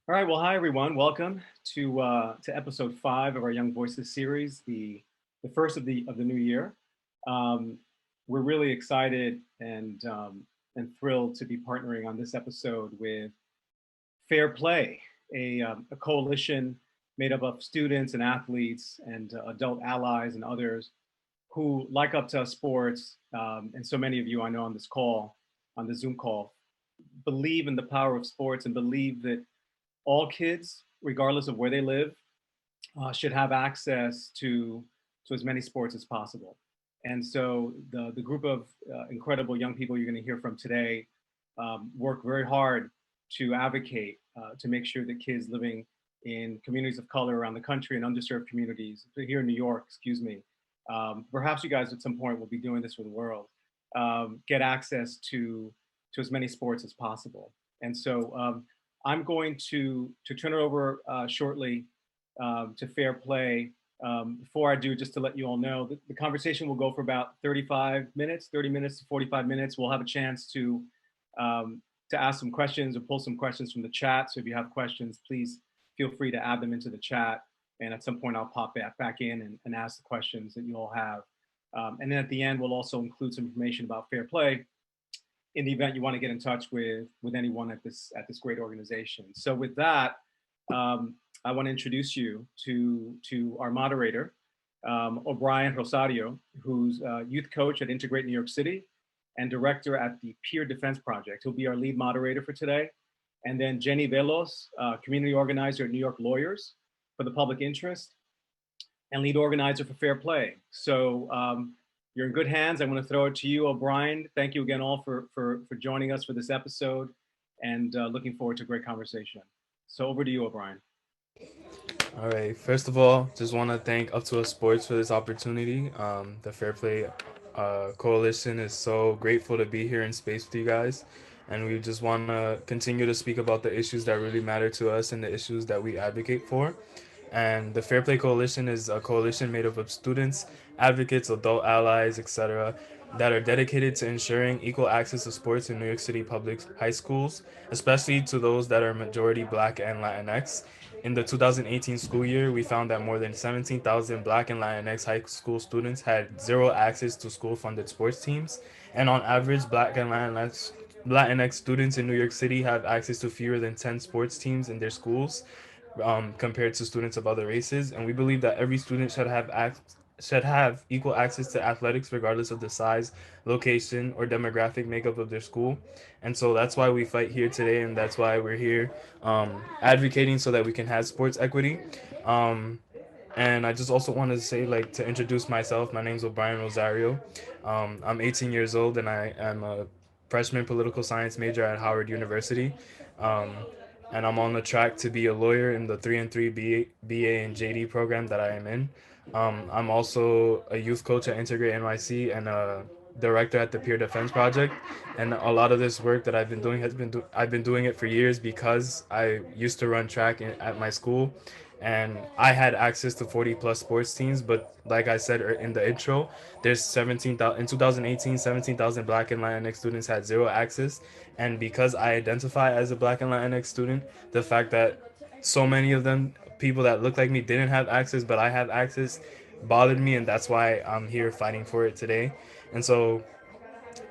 All right. Well, hi everyone. Welcome to episode 5 of our Young Voices series, the first of the new year. Um, we're really excited and thrilled to be partnering on this episode with Fair Play, a coalition made up of students and athletes and adult allies and others who like up to sports. And so many of you I know on this call, on the Zoom call, believe in the power of sports and believe that all kids, regardless of where they live, should have access to as many sports as possible. And so the group of incredible young people you're going to hear from today work very hard to advocate to make sure that kids living in communities of color around the country and underserved communities here in New York, excuse me, perhaps you guys at some point will be doing this for the world, get access to as many sports as possible. And so I'm going to turn it over shortly to Fair Play. Before I do, just to let you all know, the conversation will go for about 35 minutes, 30 minutes to 45 minutes. We'll have a chance to ask some questions or pull some questions from the chat. So if you have questions, please feel free to add them into the chat. And at some point, I'll pop back in and ask the questions that you all have. And then at the end, we'll also include some information about Fair Play in the event you want to get in touch with anyone at this great organization. So with that, I want to introduce you to our moderator, Obrian Rosario, who's a youth coach at Integrate New York City and director at the Peer Defense Project. He'll be our lead moderator for today. And then Jenny Velos, community organizer at New York Lawyers for the Public Interest and lead organizer for Fair Play. So you're in good hands. I'm going to throw it to you, O'Brien. Thank you again all for joining us for this episode and looking forward to a great conversation. So over to you, O'Brien. All right. First of all, just want to thank Up to Us Sports for this opportunity. The Fair Play Coalition is so grateful to be here in space with you guys. And we just want to continue to speak about the issues that really matter to us and the issues that we advocate for. And the Fair Play Coalition is a coalition made up of students, advocates, adult allies, etc., that are dedicated to ensuring equal access to sports in New York City public high schools, especially to those that are majority Black and Latinx. In the 2018 school year, we found that more than 17,000 Black and Latinx high school students had zero access to school funded sports teams. And on average, Black and Latinx students in New York City have access to fewer than 10 sports teams in their schools compared to students of other races. And we believe that every student should have equal access to athletics regardless of the size, location, or demographic makeup of their school. And so that's why we fight here today, and that's why we're here advocating so that we can have sports equity. Um, and I just also wanted to say, like, to introduce myself, my name's Obrian Rosario. I'm 18 years old, and I am a freshman political science major at Howard University. Um, and I'm on the track to be a lawyer in the 3 and 3 BA and JD program that I am in. I'm also a youth coach at Integrate NYC and a director at the Peer Defense Project. And a lot of this work that I've been doing I've been doing it for years because I used to run track at my school, and I had access to 40 plus sports teams. But like I said in the intro, there's 17,000 in 2018. 17,000 Black and Latinx students had zero access, and because I identify as a Black and Latinx student, the fact that so many of them, people that look like me, didn't have access, but I have access, bothered me, and that's why I'm here fighting for it today. And so,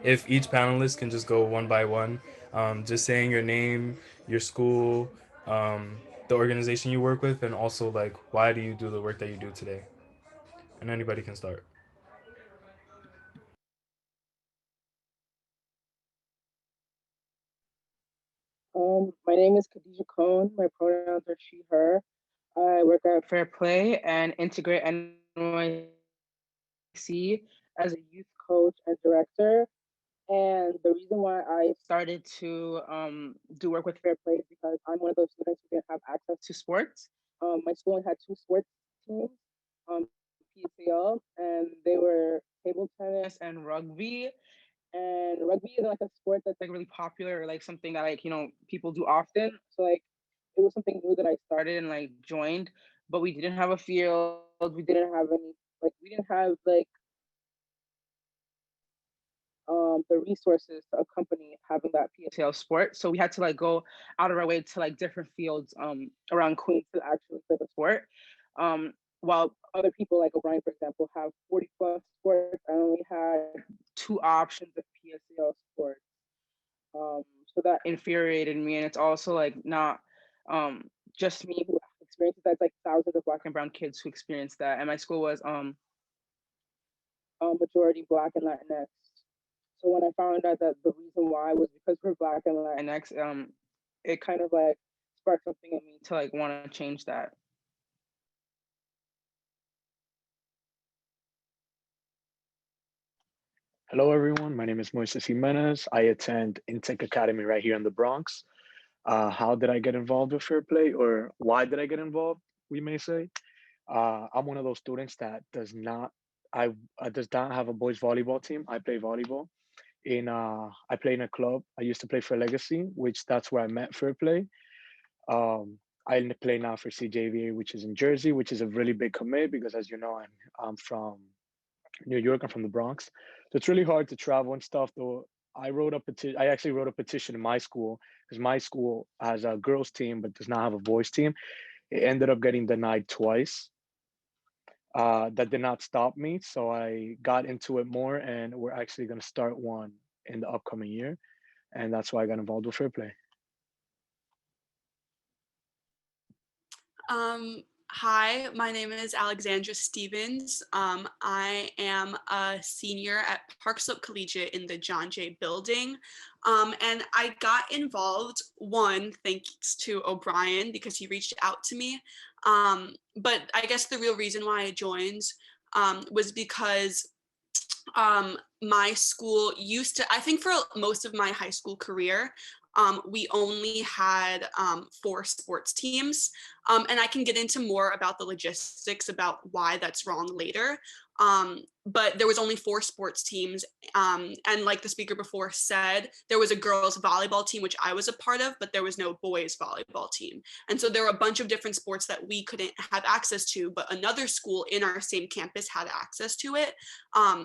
if each panelist can just go one by one, just saying your name, your school, um, the organization you work with, and also like why do you do the work that you do today, and anybody can start. My name is Kadija Kone. My pronouns are she, her. I work at Fair Play and Integrate NYC as a youth coach and director. And the reason why I started to do work with Fair Play is because I'm one of those students who didn't have access to sports. My school only had two sports teams, PSAL, and they were table tennis and rugby. And rugby isn't like a sport that's like really popular or like something that like people do often. So like it was something new that I started and like joined, but we didn't have a field. We didn't have any like we didn't have like the resources to accompany having that PSAL sport. So we had to like go out of our way to like different fields around Queens to actually play the sport. While other people like Obrian, for example, have 40 plus sports, I only had two options of PSAL sports. So that infuriated me. And it's also like not just me who experiences that, it's like thousands of Black and brown kids who experienced that. And my school was majority Black and Latinx. So when I found out that the reason why was because we're Black and Latinx, it kind of like sparked something in me to like want to change that. Hello, everyone. My name is Moises Jimenez. I attend Intech Academy right here in the Bronx. How did I get involved with Fair Play, or why did I get involved, we may say? I'm one of those students that does not have a boys volleyball team. I play volleyball. I play in a club. I used to play for Legacy, which that's where I met Fair Play. I play now for CJVA, which is in Jersey, which is a really big commit because, as you know, I'm from New York. I'm from the Bronx, so it's really hard to travel and stuff. Though I actually wrote a petition in my school because my school has a girls team but does not have a boys team. It ended up getting denied twice. That did not stop me, so I got into it more, and we're actually going to start one in the upcoming year, and that's why I got involved with Fair Play. Hi, my name is Alexandra Stevens. I am a senior at Park Slope Collegiate in the John Jay building. And I got involved, one, thanks to Obrian because he reached out to me. But I guess the real reason why I joined was because my school used to, I think for most of my high school career, we only had 4 sports teams. And I can get into more about the logistics about why that's wrong later. But there was only 4 sports teams. And like the speaker before said, there was a girls volleyball team, which I was a part of, but there was no boys volleyball team. And so there were a bunch of different sports that we couldn't have access to, but another school in our same campus had access to it.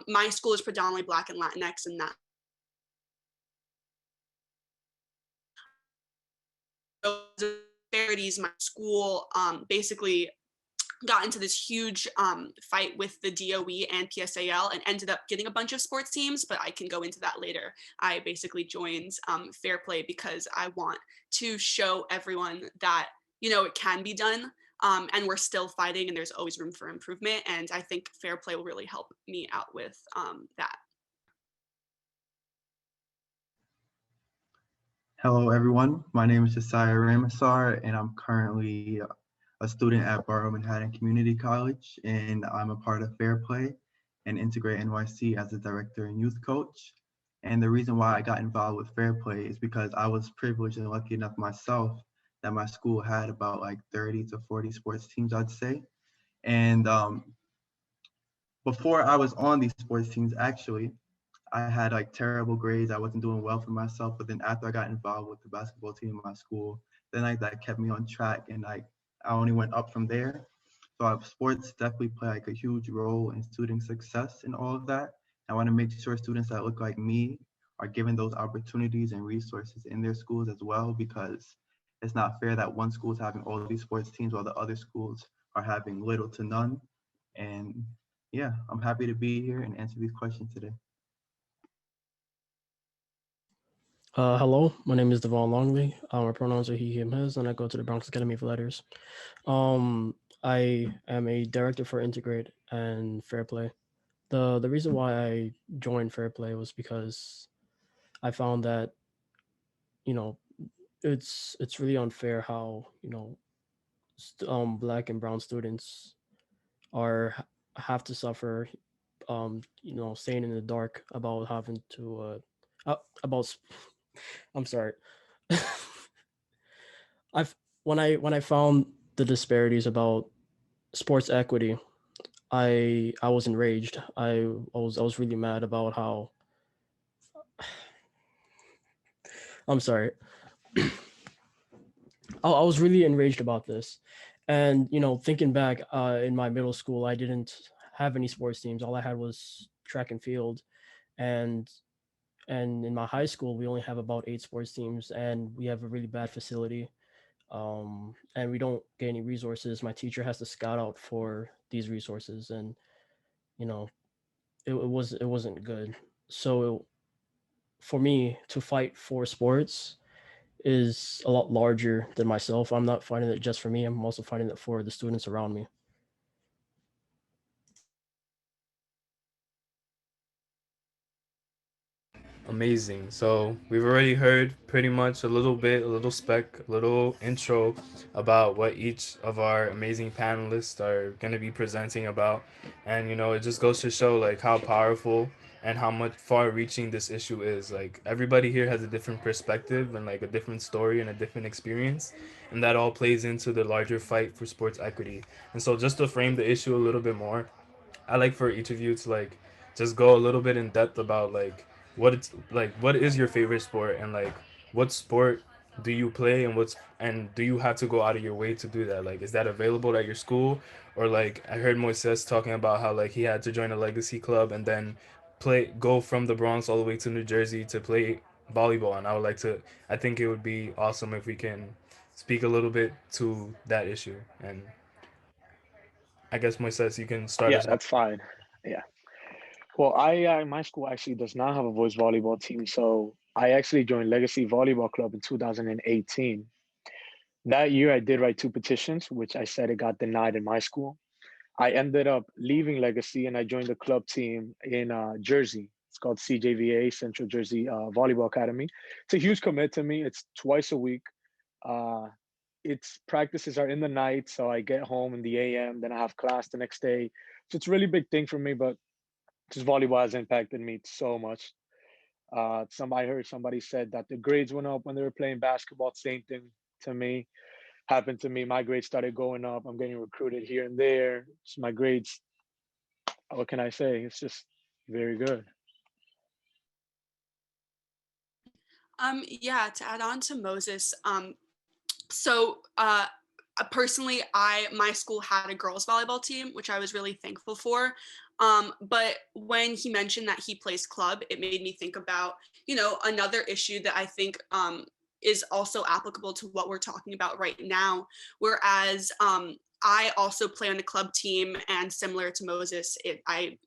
My school is predominantly Black and Latinx, and that disparities, my school basically got into this huge fight with the DOE and PSAL and ended up getting a bunch of sports teams, but I can go into that later. I basically joined Fair Play because I want to show everyone that, you know, it can be done, and we're still fighting and there's always room for improvement. And I think Fair Play will really help me out with that. Hello, everyone. My name is Josiah Ramasar, and I'm currently a student at Borough Manhattan Community College, and I'm a part of Fair Play and Integrate NYC as a director and youth coach. And the reason why I got involved with Fair Play is because I was privileged and lucky enough myself that my school had about like 30 to 40 sports teams, I'd say. And before I was on these sports teams, actually, I had like terrible grades. I wasn't doing well for myself. But then after I got involved with the basketball team in my school, then like that kept me on track, and like I only went up from there. So sports definitely play like a huge role in student success and all of that. I want to make sure students that look like me are given those opportunities and resources in their schools as well, because it's not fair that one school is having all of these sports teams while the other schools are having little to none. And yeah, I'm happy to be here and answer these questions today. Hello, my name is Devon Longley. My pronouns are he, him, his, and I go to the Bronx Academy of Letters. I am a director for Integrate and Fair Play. The reason why I joined Fair Play was because I found that, you know, it's really unfair how, you know, Black and brown students have to suffer, you know, staying in the dark about having to about I'm sorry. I've when I found the disparities about sports equity, I was enraged. I was really mad about how I'm sorry. I was really enraged about this. And you know, thinking back, in my middle school, I didn't have any sports teams. All I had was track and field. And And in my high school, we only have about 8 sports teams, and we have a really bad facility. And we don't get any resources. My teacher has to scout out for these resources, and you know, it wasn't good. So for me to fight for sports is a lot larger than myself. I'm not fighting it just for me. I'm also fighting it for the students around me. Amazing. So we've already heard pretty much a little bit, a little spec, a little intro about what each of our amazing panelists are going to be presenting about. And, it just goes to show like how powerful and how much far reaching this issue is. Like everybody here has a different perspective and like a different story and a different experience. And that all plays into the larger fight for sports equity. And so just to frame the issue a little bit more, I like for each of you to like just go a little bit in depth about like what is your favorite sport, and like what sport do you play, and do you have to go out of your way to do that? Like is that available at your school? Or like I heard Moises talking about how like he had to join a legacy club and then go from the Bronx all the way to New Jersey to play volleyball. And I think it would be awesome if we can speak a little bit to that issue. And I guess Moises, you can start Yeah, us off. that's fine. Yeah. Well, my school actually does not have a boys volleyball team, so I actually joined Legacy Volleyball Club in 2018. That year, I did write two petitions, which I said it got denied in my school. I ended up leaving Legacy and I joined the club team in Jersey. It's called CJVA, Central Jersey Volleyball Academy. It's a huge commit to me. It's twice a week. Uh, its practices are in the night, so I get home in the AM, then I have class the next day. So it's a really big thing for me, but just volleyball has impacted me so much. I heard somebody said that the grades went up when they were playing basketball. Same thing to me happened to me. My grades started going up. I'm getting recruited here and there. So my grades, what can I say? It's just very good. Yeah, to add on to Moses, so personally, my school had a girls volleyball team, which I was really thankful for. But when he mentioned that he plays club, it made me think about, another issue that I think is also applicable to what we're talking about right now. Whereas I also play on a club team, and similar to Moses, I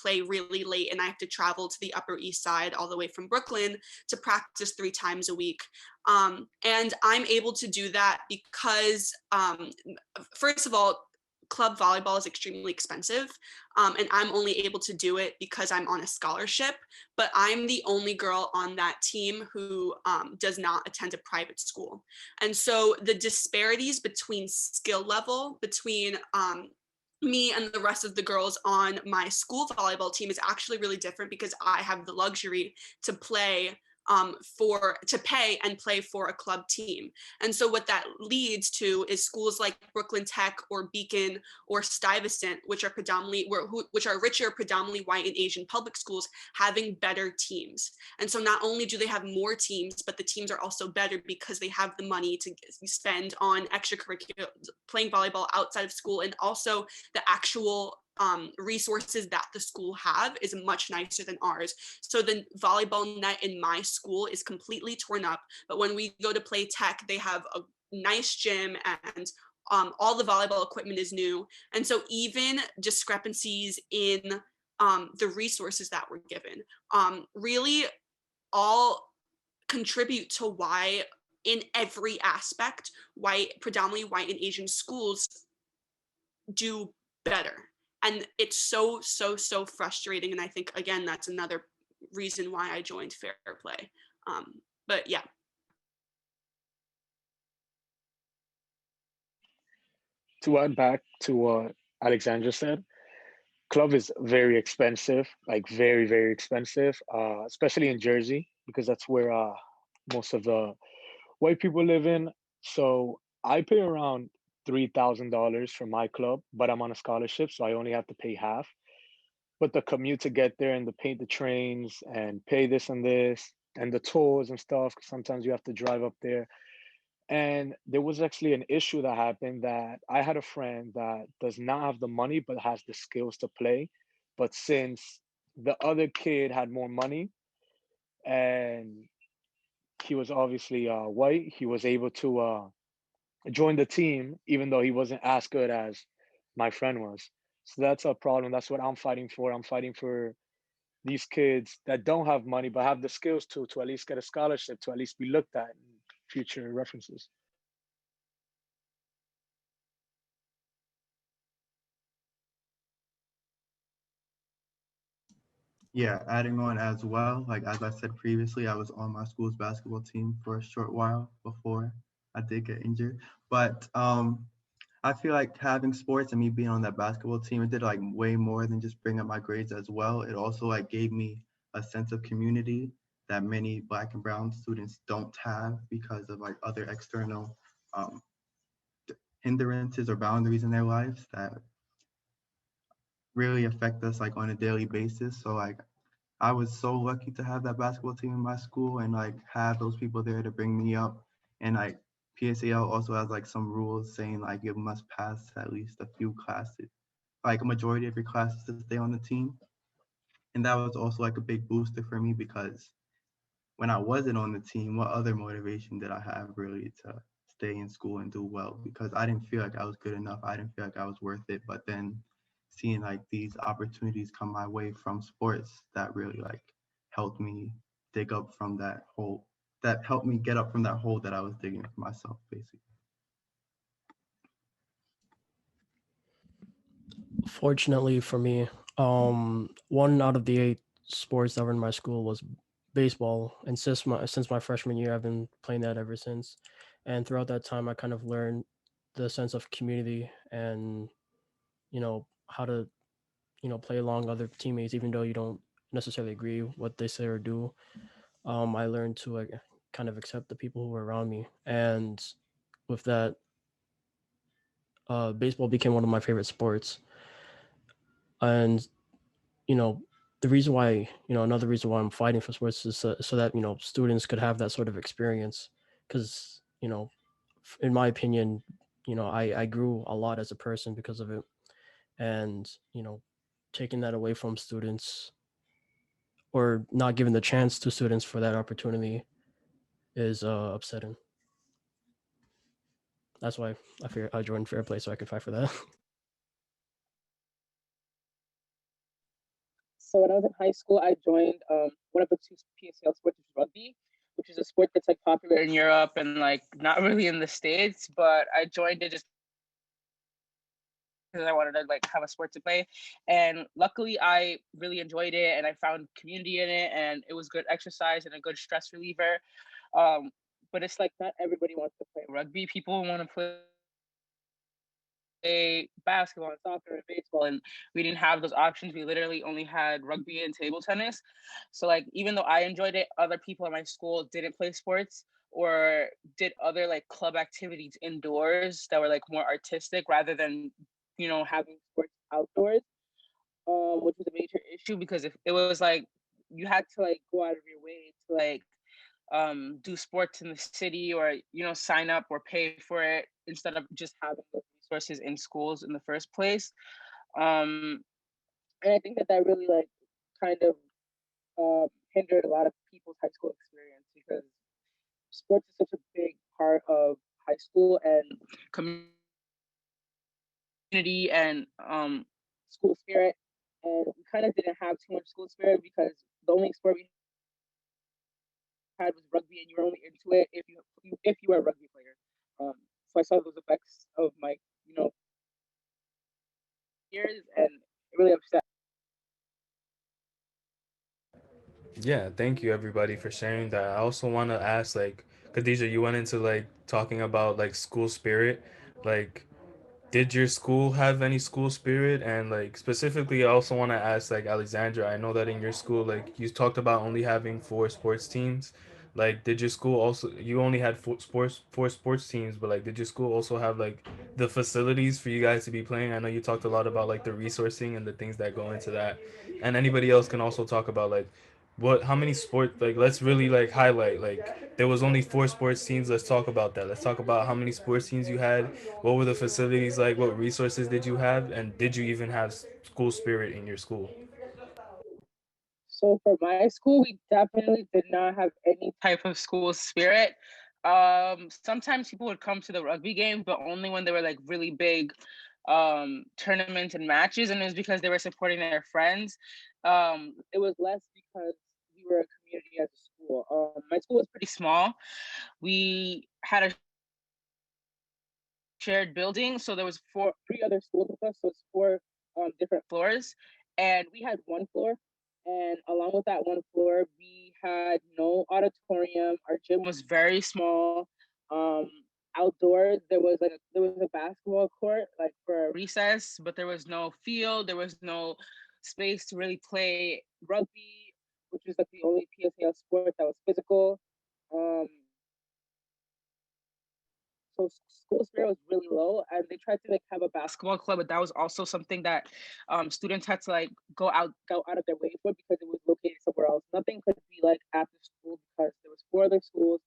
play really late, and I have to travel to the Upper East Side all the way from Brooklyn to practice 3 times a week. And I'm able to do that because, first of all, club volleyball is extremely expensive, and I'm only able to do it because I'm on a scholarship. But I'm the only girl on that team who does not attend a private school. And so the disparities between skill level between me and the rest of the girls on my school volleyball team is actually really different because I have the luxury to pay and play for a club team. And so what that leads to is schools like Brooklyn Tech or Beacon or Stuyvesant, which are richer, predominantly white and Asian public schools, having better teams. And so not only do they have more teams, but the teams are also better because they have the money to spend on extracurricular playing volleyball outside of school, and also the actual resources that the school have is much nicer than ours. So the volleyball net in my school is completely torn up, but when we go to play tech, they have a nice gym, and all the volleyball equipment is new. And so even discrepancies in the resources that were given really all contribute to why in every aspect, predominantly white and Asian schools do better. And it's so, so, so frustrating. And I think, again, that's another reason why I joined Fair Play. But yeah. To add back to what Alexandra said, club is very expensive, like very, very expensive, especially in Jersey, because that's where most of the white people live in. So I pay around $3,000 for my club, but I'm on a scholarship, so I only have to pay half. But the commute to get there and to pay the trains and pay this and this and the tolls and stuff, 'cause sometimes you have to drive up there. And there was actually an issue that happened that I had a friend that does not have the money but has the skills to play. But since the other kid had more money, and he was obviously white. He was able to join the team, even though he wasn't as good as my friend was. So that's a problem. That's what I'm fighting for. I'm fighting for these kids that don't have money but have the skills to at least get a scholarship, to at least be looked at in future references. Yeah, adding on as well, like as I said previously, I was on my school's basketball team for a short while before I did get injured. But I feel like having sports and me being on that basketball team, it did like way more than just bring up my grades as well. It also like gave me a sense of community that many Black and Brown students don't have because of like other external um, hindrances or boundaries in their lives that really affect us like on a daily basis. So like I was so lucky to have that basketball team in my school and like have those people there to bring me up. And like PSAL also has like some rules saying like you must pass at least a few classes, like a majority of your classes to stay on the team. And that was also like a big booster for me because when I wasn't on the team, what other motivation did I have really to stay in school and do well? Because I didn't feel like I was good enough. I didn't feel like I was worth it. But then seeing like these opportunities come my way from sports that really like helped me dig up from that hole, that helped me get up from that hole that I was digging for myself, basically. Fortunately for me, one out of the eight sports that were in my school was baseball, and since my freshman year, I've been playing that ever since. And throughout that time, I kind of learned the sense of community and how to play along other teammates, even though you don't necessarily agree what they say or do. I learned to like kind of accept the people who were around me, and with that, baseball became one of my favorite sports. And you know the reason why another reason why I'm fighting for sports is so that students could have that sort of experience, because in my opinion, I grew a lot as a person because of it. And taking that away from students, or not giving the chance to students for that opportunity, is upsetting. That's why I figured I joined Fair Play, so I could fight for that. So when I was in high school, I joined one of the two PSL sports, which is rugby, which is a sport that's like popular in Europe and like not really in the States. But I joined it just because I wanted to like have a sport to play, and luckily I really enjoyed it and I found community in it, and it was good exercise and a good stress reliever. Um, but it's like not everybody wants to play rugby. People want to play basketball and soccer and baseball, and we didn't have those options. We literally only had rugby and table tennis. So like even though I enjoyed it, other people at my school didn't play sports or did other like club activities indoors that were like more artistic rather than having sports outdoors, which was a major issue because if it was like you had to like go out of your way to like do sports in the city, or sign up or pay for it instead of just having those resources in schools in the first place. um and I think that that really like kind of hindered a lot of people's high school experience, because sports is such a big part of high school and community and school spirit. And we kind of didn't have too much school spirit because the only sport we had was rugby, and you were only into it if you were a rugby player. So I saw those effects of my years, and it really upset. Yeah, thank you everybody for sharing that. I also want to ask, like, Khadija, you went into like talking about like school spirit. Like, did your school have any school spirit? And like specifically, I also want to ask like Alexandra, I know that in your school, like you talked about only having four sports teams. Like, did your school also, you only had four sports teams, but like did your school also have like the facilities for you guys to be playing? I know you talked a lot about like the resourcing and the things that go into that. And anybody else can also talk about like what, how many sport, like let's really like highlight, like there was only four sports teams. Let's talk about that. Let's talk about how many sports teams you had, what were the facilities like, what resources did you have, and did you even have school spirit in your school? So for my school, we definitely did not have any type of school spirit. Sometimes people would come to the rugby games, but only when they were like really big tournaments and matches, and it was because they were supporting their friends. It was less because we were a community as a school. My school was pretty small. We had a shared building, so there was three other schools with us, so it's four different floors, and we had one floor. And along with that one floor, we had no auditorium. Our gym was very small. Um, Outdoors, there was a basketball court like for a recess, but there was no field. There was no space to really play rugby, which was like the only PSAL sport that was physical. Um, so school spirit was really low, and they tried to like have a basketball club, but that was also something that students had to like go out of their way for because it was located somewhere else. Nothing could be like at the school because there was four other schools.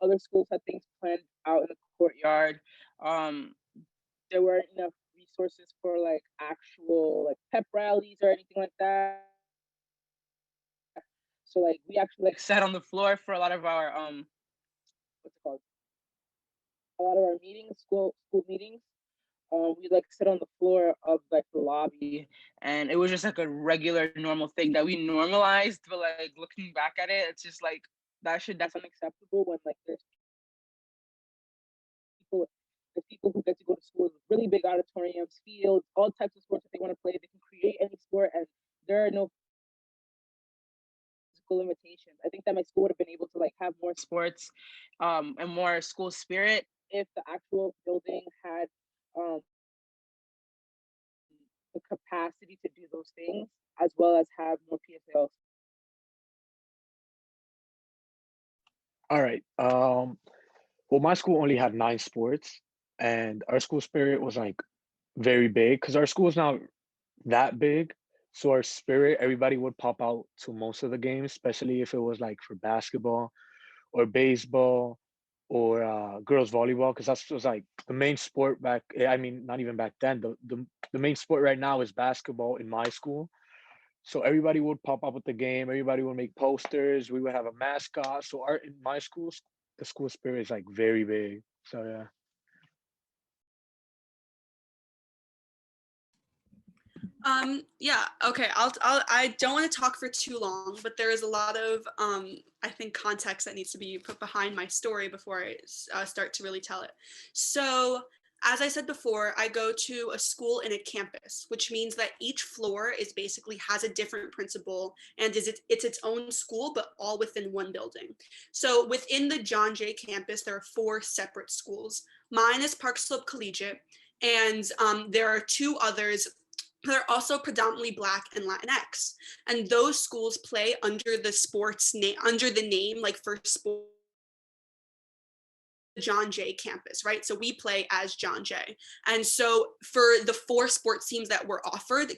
Other schools had things planned out in the courtyard. um there weren't enough resources for like actual like pep rallies or anything like that. So like we actually like sat on the floor for a lot of our what's it called, a lot of our meetings, school meetings. We like sit on the floor of like the lobby, and it was just like a regular normal thing that we normalized. But like looking back at it, it's just like that's unacceptable when like people there's people who get to go to school with really big auditoriums, fields, all types of sports that they want to play. They can create any sport, and there are no physical limitations. I think that my school would have been able to like have more sports and more school spirit if the actual building had um, the capacity to do those things, as well as have more PSLs. All right. Well, my school only had 9 sports, and our school spirit was like very big because our school is not that big. So our spirit, everybody would pop out to most of the games, especially if it was like for basketball or baseball or girls volleyball, because that was like the main sport back. I mean, not even back then. The main sport right now is basketball in my school. So everybody would pop up at the game. Everybody would make posters. We would have a mascot. So our in my school, the school spirit is like very big. So yeah. Yeah, okay. I don't want to talk for too long, but there is a lot of I think context that needs to be put behind my story before I start to really tell it. So, as I said before, I go to a school in a campus, which means that each floor is basically has a different principal and it's its own school, but all within one building. So within the John Jay campus, there are 4 separate schools. Mine is Park Slope Collegiate, and there are 2 others. They're also predominantly Black and Latinx, and those schools play under the sports name, under the name like for sport, John Jay campus, right? So we play as John Jay. And so for the 4 sports teams that were offered,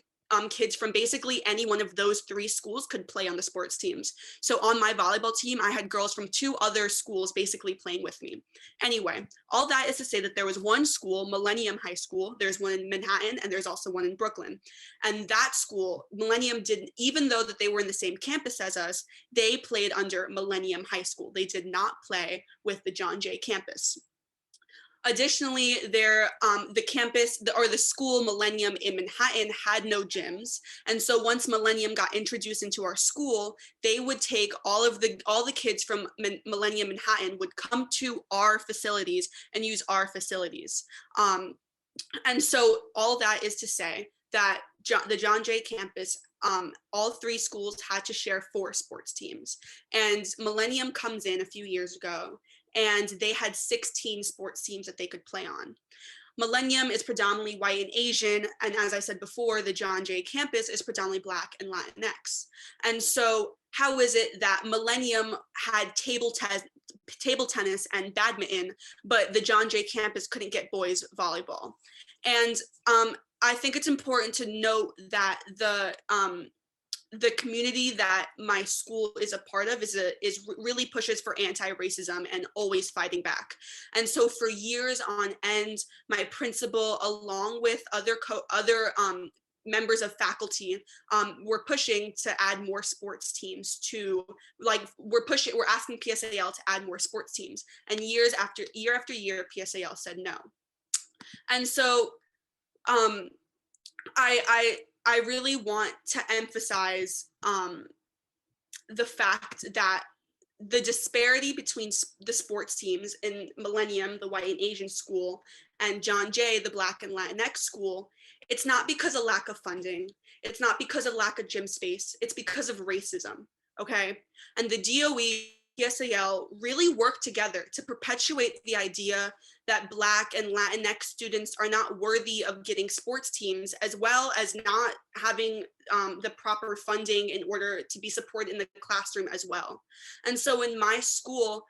kids from basically any one of those 3 schools could play on the sports teams. So on my volleyball team, I had girls from 2 other schools basically playing with me. Anyway, all that is to say that there was one school, Millennium High School. There's one in Manhattan, and there's also one in Brooklyn. And that school, Millennium, didn't, even though that they were in the same campus as us, they played under Millennium High School. They did not play with the John Jay campus. Additionally, the campus or the school Millennium in Manhattan had no gyms, and so once Millennium got introduced into our school, they would take all the kids from Millennium Manhattan would come to our facilities and use our facilities, and so all that is to say that the John Jay campus, all 3 schools had to share 4 sports teams, and Millennium comes in a few years ago, and they had 16 sports teams that they could play on. Millennium is predominantly white and Asian, and as I said before, the John Jay campus is predominantly Black and Latinx. And so how is it that Millennium had table tennis and badminton, but the John Jay campus couldn't get boys volleyball? And I think it's important to note that the community that my school is a part of is really pushes for anti-racism and always fighting back. And so for years on end, my principal, along with other members of faculty were pushing to add more sports teams to, like, we're asking PSAL to add more sports teams. And year after year, PSAL said no. And so I really want to emphasize the fact that the disparity between the sports teams in Millennium, the white and Asian school, and John Jay, the Black and Latinx school, it's not because of lack of funding. It's not because of lack of gym space. It's because of racism, okay? And the DOE, PSAL really work together to perpetuate the idea that Black and Latinx students are not worthy of getting sports teams, as well as not having the proper funding in order to be supported in the classroom as well. And so in my school,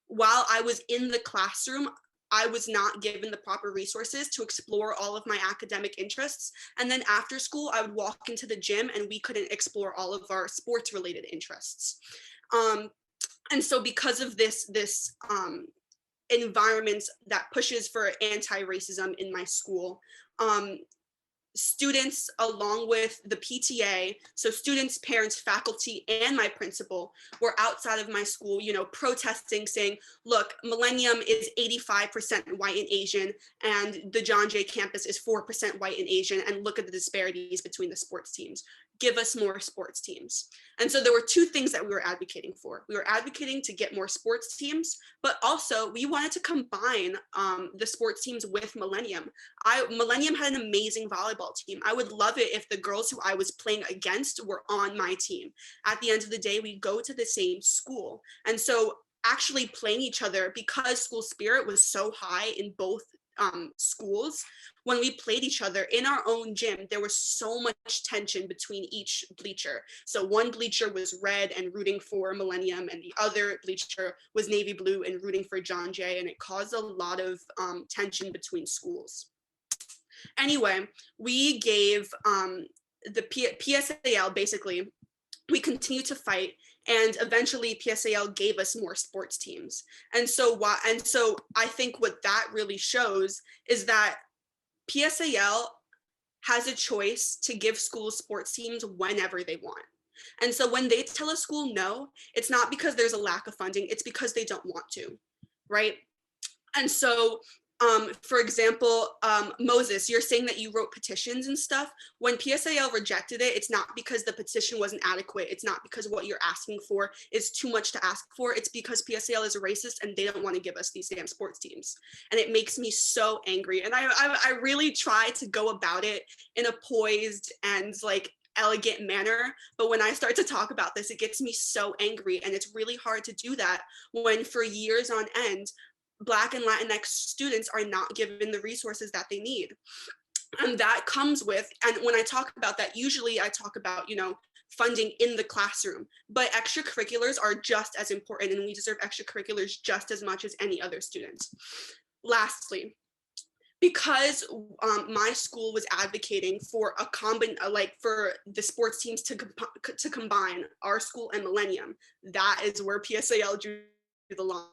while I was in the classroom, I was not given the proper resources to explore all of my academic interests. And then after school, I would walk into the gym and we couldn't explore all of our sports related interests. And so because of this environment that pushes for anti-racism in my school, students, along with the PTA, so students, parents, faculty, and my principal, were outside of my school, you know, protesting, saying, look, Millennium is 85% white and Asian, and the John Jay campus is 4% white and Asian, and look at the disparities between the sports teams. Give us more sports teams. And so there were two things that we were advocating for. We were advocating to get more sports teams, but also we wanted to combine the sports teams with Millennium. Millennium had an amazing volleyball team. I would love it if the girls who I was playing against were on my team. At the end of the day, we go to the same school. And so actually playing each other, because school spirit was so high in both schools, when we played each other in our own gym, there was so much tension between each bleacher. So one bleacher was red and rooting for Millennium, and the other bleacher was navy blue and rooting for John Jay, and it caused a lot of tension between schools. Anyway, we gave the PSAL, basically, we continued to fight, and eventually PSAL gave us more sports teams. And so I think what that really shows is that PSAL has a choice to give schools sports teams whenever they want. And so when they tell a school no, it's not because there's a lack of funding, it's because they don't want to, right? And so for example, Moses, you're saying that you wrote petitions and stuff. When PSAL rejected it, it's not because the petition wasn't adequate. It's not because what you're asking for is too much to ask for. It's because PSAL is a racist and they don't want to give us these damn sports teams. And it makes me so angry. And I really try to go about it in a poised and like elegant manner, but when I start to talk about this, it gets me so angry. And it's really hard to do that when for years on end, Black and Latinx students are not given the resources that they need. And that comes with, and when I talk about that, usually I talk about, you know, funding in the classroom, but extracurriculars are just as important, and we deserve extracurriculars just as much as any other students. Lastly, because my school was advocating for for the sports teams to combine our school and Millennium, that is where PSAL drew the line.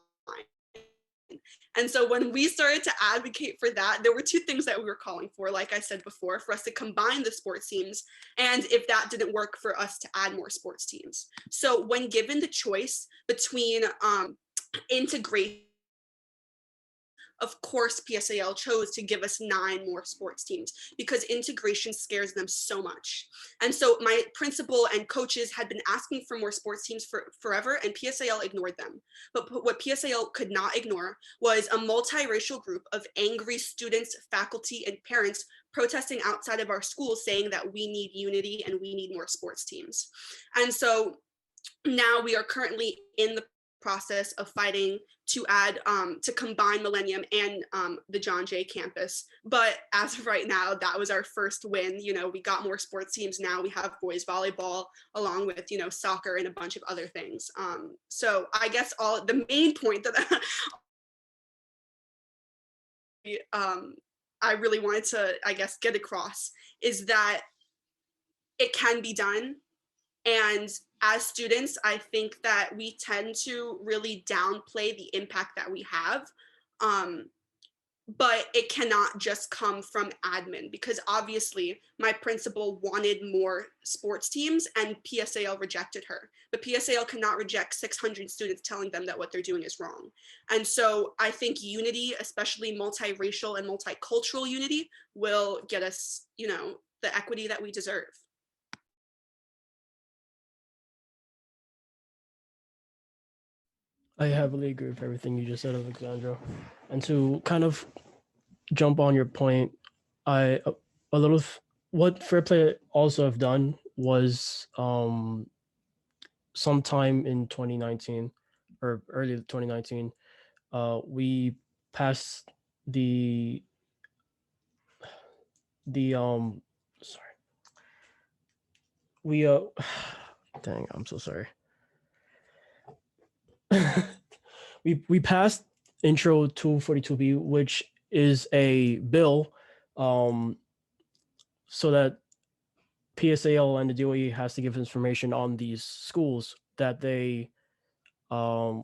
And so when we started to advocate for that, there were two things that we were calling for, like I said before, for us to combine the sports teams, and if that didn't work, for us to add more sports teams. So when given the choice between integration, of course, PSAL chose to give us 9 more sports teams because integration scares them so much. And so my principal and coaches had been asking for more sports teams for forever, and PSAL ignored them. But what PSAL could not ignore was a multiracial group of angry students, faculty, and parents protesting outside of our school saying that we need unity and we need more sports teams. And so now we are currently in the process of fighting to add to combine Millennium and the John Jay campus, but as of right now, that was our first win. You know, we got more sports teams now. We have boys volleyball along with, you know, soccer and a bunch of other things. So I guess the main point that I really wanted to, I guess, get across is that it can be done. And as students, I think that we tend to really downplay the impact that we have. but it cannot just come from admin, because obviously my principal wanted more sports teams and PSAL rejected her. But PSAL cannot reject 600 students telling them that what they're doing is wrong. And so I think unity, especially multiracial and multicultural unity, will get us, you know, the equity that we deserve. I heavily agree with everything you just said, Alexandra. And to kind of jump on your point, I a little what Fair Play also have done was sometime in 2019 or early 2019, we passed the sorry, we dang, I'm so sorry. we passed Intro 242B, which is a bill so that PSAL and the DOE has to give information on these schools that they on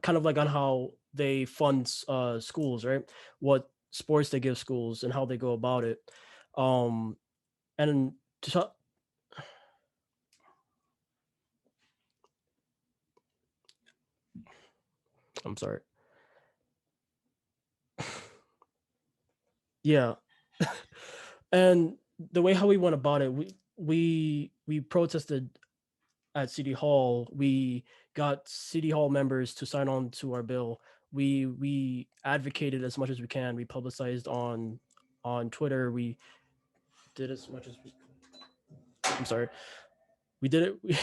kind of like on how they fund schools, right? What sports they give schools and how they go about it. And to, I'm sorry. Yeah. And the way how we went about it, we protested at City Hall. We got City Hall members to sign on to our bill. We advocated as much as we can. We publicized on Twitter. We did as much as I'm sorry. We did it.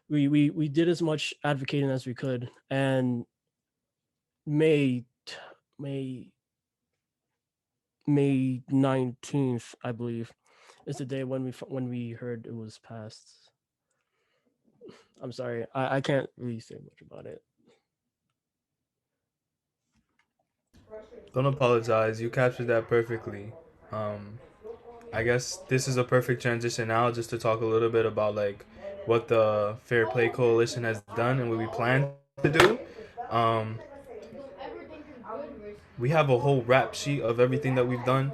We did as much advocating as we could. And May May May 19th, I believe, is the day when we heard it was passed. I'm sorry, I can't really say much about it. Don't apologize. You captured that perfectly. Um, I guess this is a perfect transition now just to talk a little bit about like what the Fair Play Coalition has done and what we plan to do. Um, we have a whole rap sheet of everything that we've done.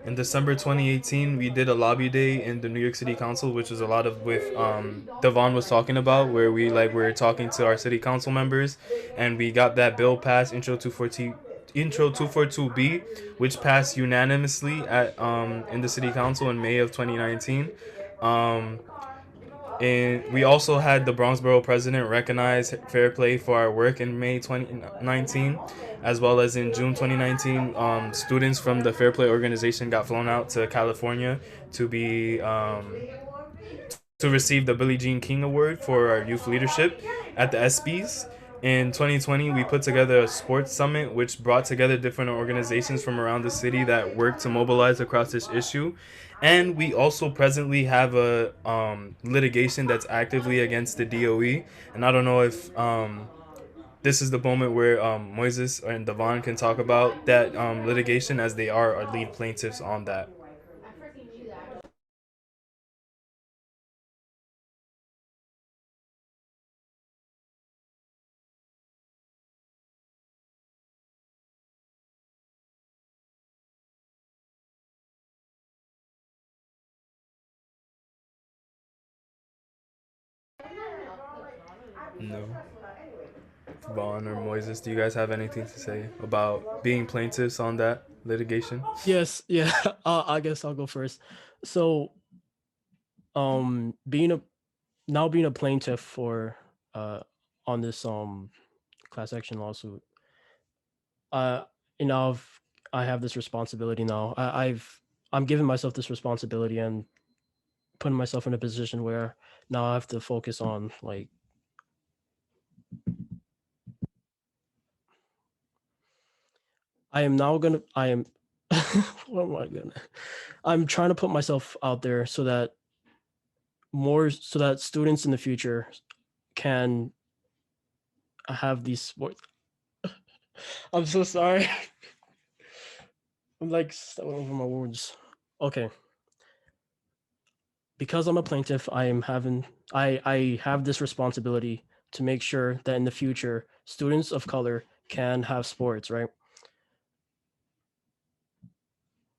In December 2018, we did a lobby day in the New York City Council, which was a lot of with Devon was talking about, where we were talking to our city council members, and we got that bill passed, Intro 242B, which passed unanimously at in the city council in May of 2019. And we also had the Bronx Borough President recognize Fair Play for our work in May 2019, as well as in June 2019. Students from the Fair Play organization got flown out to California to be to receive the Billie Jean King Award for our youth leadership at the ESPYs. In 2020, we put together a sports summit, which brought together different organizations from around the city that work to mobilize across this issue. And we also presently have a litigation that's actively against the DOE. And I don't know if this is the moment where Moises and Devon can talk about that litigation, as they are our lead plaintiffs on that. No. Vaughn or Moises, do you guys have anything to say about being plaintiffs on that litigation? Yes, yeah. I guess I'll go first. So, being a plaintiff for on this class action lawsuit, uh, you know, I have this responsibility now. I'm giving myself this responsibility and putting myself in a position where now I have to focus on like I am what am I gonna I'm trying to put myself out there so that students in the future can have these sports. I'm so sorry. I'm like stumbling over my words. Okay. Because I'm a plaintiff, I have this responsibility to make sure that in the future students of color can have sports, right?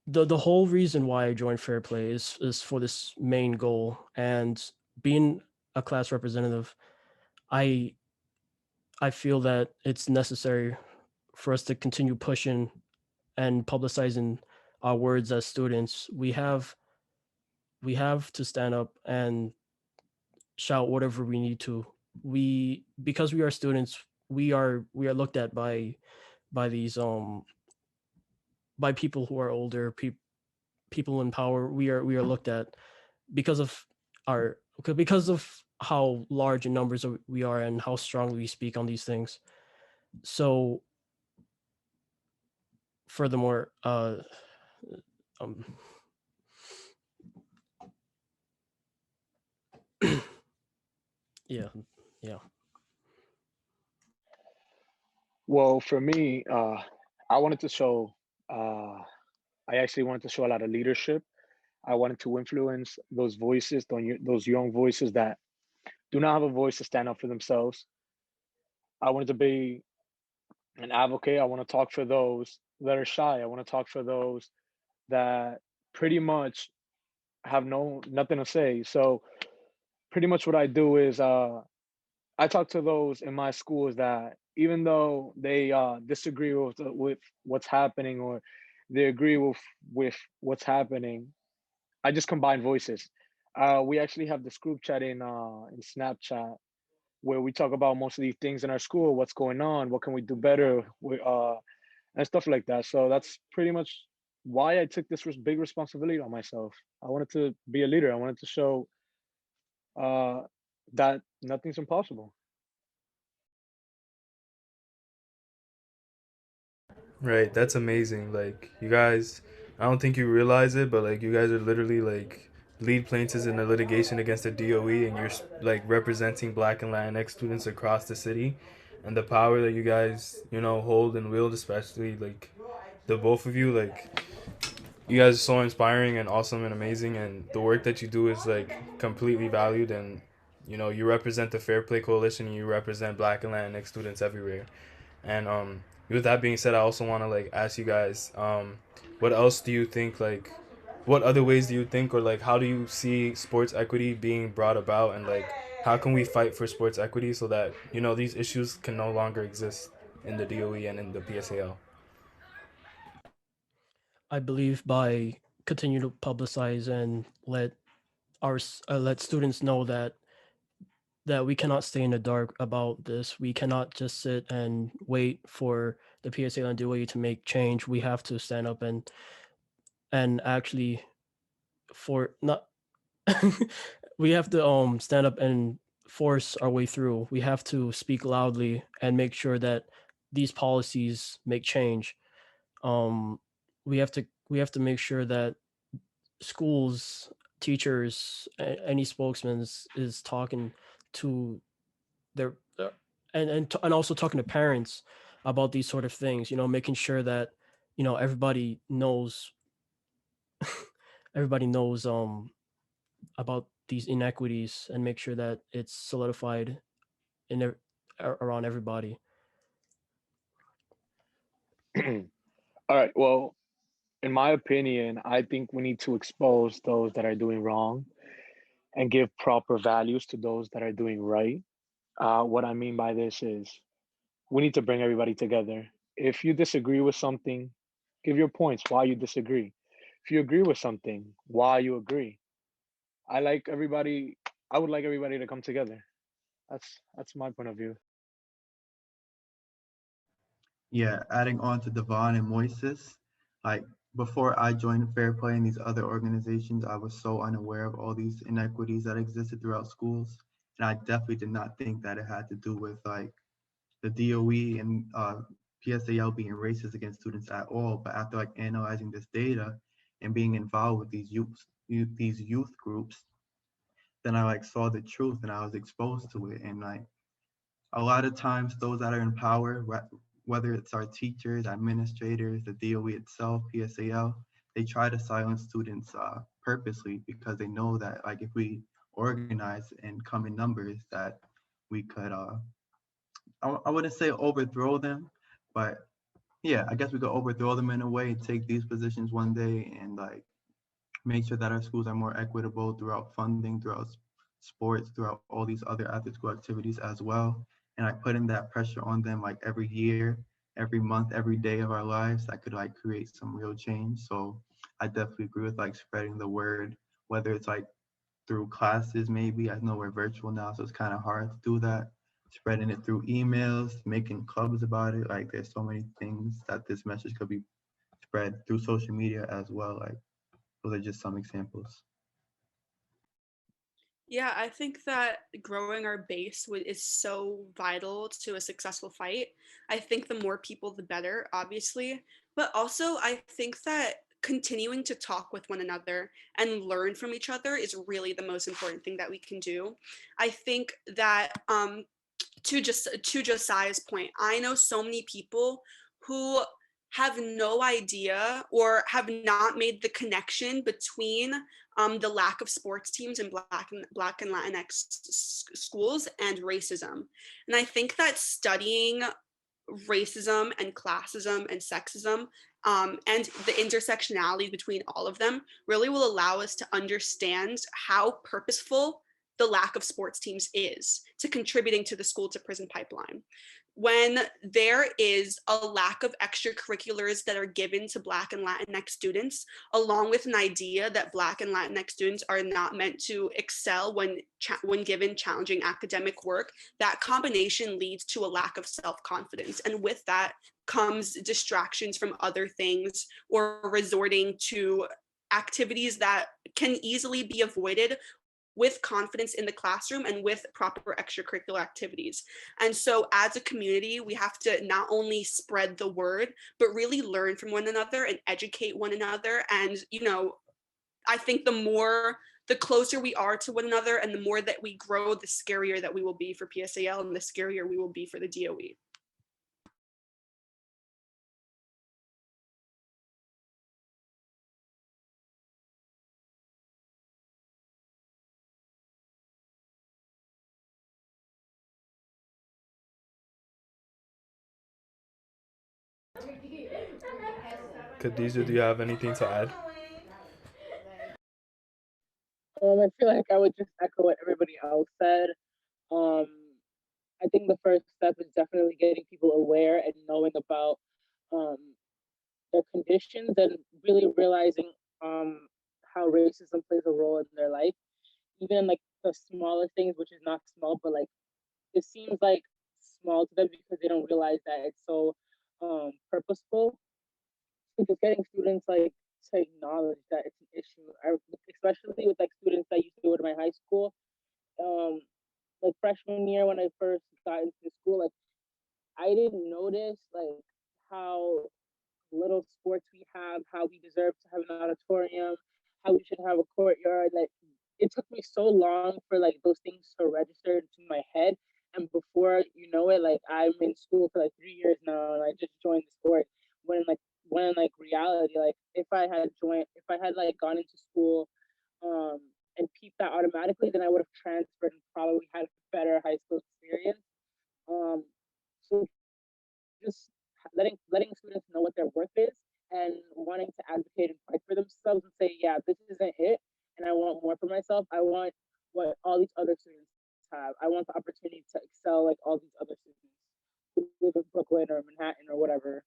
the whole reason why I joined Fair Play is for this main goal. And being a class representative, I I feel that it's necessary for us to continue pushing and publicizing our words as students. We have to stand up and shout whatever we need to. We Because we are students, we are looked at by these by people who are older, people in power. We are looked at because of our because of how large in numbers we are and how strongly we speak on these things. So furthermore, um yeah, yeah. Well, for me, I wanted to show. Uh, I actually wanted to show a lot of leadership. I wanted to influence those voices, those young voices that do not have a voice to stand up for themselves. I wanted to be an advocate. I want to talk for those that are shy. I want to talk for those that pretty much have nothing to say. So pretty much what I do is I talk to those in my schools that even though they disagree with what's happening, or they agree with what's happening, I just combine voices. We actually have this group chat in Snapchat where we talk about most of these things in our school, what's going on, what can we do better, and stuff like that. So that's pretty much why I took this big responsibility on myself. I wanted to be a leader. I wanted to show uh, that nothing's impossible. Right, that's amazing. Like you guys, I don't think you realize it, but like you guys are literally like lead plaintiffs in a litigation against the DOE, and you're like representing Black and Latinx students across the city, and the power that you guys hold and wield, especially like the both of you, like you guys are so inspiring and awesome and amazing, and the work that you do is like completely valued, and you represent the Fair Play Coalition, and you represent Black and Latinx students everywhere. And with that being said, I also want to like ask you guys, what else do you think, like, what other ways do you think, or like, how do you see sports equity being brought about, and like, how can we fight for sports equity so that these issues can no longer exist in the DOE and in the PSAL? I believe by continue to publicize and let students know that we cannot stay in the dark about this. We cannot just sit and wait for the PSA and DOE to make change. We have to stand up and actually for not we have to stand up and force our way through. We have to speak loudly and make sure that these policies make change. Um we have to make sure that schools, teachers, any spokesman is talking to their and also talking to parents about these sort of things. Making sure that everybody knows about these inequities and make sure that it's solidified around everybody. All right. Well, in my opinion, I think we need to expose those that are doing wrong and give proper values to those that are doing right. What I mean by this is we need to bring everybody together. If you disagree with something, give your points why you disagree. If you agree with something, why you agree. I like everybody. I would like everybody to come together. That's my point of view. Yeah, adding on to Devon and Moises, like before I joined Fair Play and these other organizations, I was so unaware of all these inequities that existed throughout schools. And I definitely did not think that it had to do with like the DOE and PSAL being racist against students at all. But after like analyzing this data and being involved with these youth groups, then I like saw the truth and I was exposed to it. And like a lot of times those that are in power, whether it's our teachers, administrators, the DOE itself, PSAL, they try to silence students purposely because they know that like if we organize and come in numbers that we could, I wouldn't say overthrow them, but yeah, I guess we could overthrow them in a way and take these positions one day and like make sure that our schools are more equitable throughout funding, throughout sports, throughout all these other after school activities as well. And like putting that pressure on them like every year, every month, every day of our lives, that could like create some real change. So I definitely agree with like spreading the word, whether it's like through classes, maybe. I know we're virtual now, so it's kind of hard to do that. Spreading it through emails, making clubs about it. Like there's so many things that this message could be spread through social media as well. Like those are just some examples. Yeah, I think that growing our base is so vital to a successful fight. I think the more people, the better, obviously. But also, I think that continuing to talk with one another and learn from each other is really the most important thing that we can do. I think that to Josiah's point, I know so many people who have no idea or have not made the connection between the lack of sports teams in Black and Latinx schools and racism. And I think that studying racism and classism and sexism and the intersectionality between all of them really will allow us to understand how purposeful the lack of sports teams is to contributing to the school to prison pipeline. When there is a lack of extracurriculars that are given to Black and Latinx students, along with an idea that Black and Latinx students are not meant to excel when given challenging academic work, that combination leads to a lack of self-confidence. And with that comes distractions from other things or resorting to activities that can easily be avoided with confidence in the classroom and with proper extracurricular activities. And so as a community, we have to not only spread the word, but really learn from one another and educate one another. And, I think the closer we are to one another and the more that we grow, the scarier that we will be for PSAL and the scarier we will be for the DOE. Kadija, do you have anything to add? I feel like I would just echo what everybody else said. Um, I think the first step is definitely getting people aware and knowing about um, their conditions and really realizing how racism plays a role in their life, even like the smaller things, which is not small, but like it seems like small to them because they don't realize that it's so purposeful. So just getting students like to acknowledge that it's an issue, especially with like students that used to go to my high school. Um, like freshman year when I first got into school, like I didn't notice like how little sports we have, how we deserve to have an auditorium, how we should have a courtyard. Like it took me so long for like those things to register into my head. And before you know it, like I'm in school for like 3 years now and I just joined the sport. When in reality, like if I had like gone into school um and peeped that automatically, then I would have transferred and probably had a better high school experience. Um so just letting students know what their worth is and wanting to advocate and fight for themselves and say, yeah, this isn't it, and I want more for myself. I want what all these other students have. I want the opportunity to excel like all these other students who live in Brooklyn or Manhattan or whatever.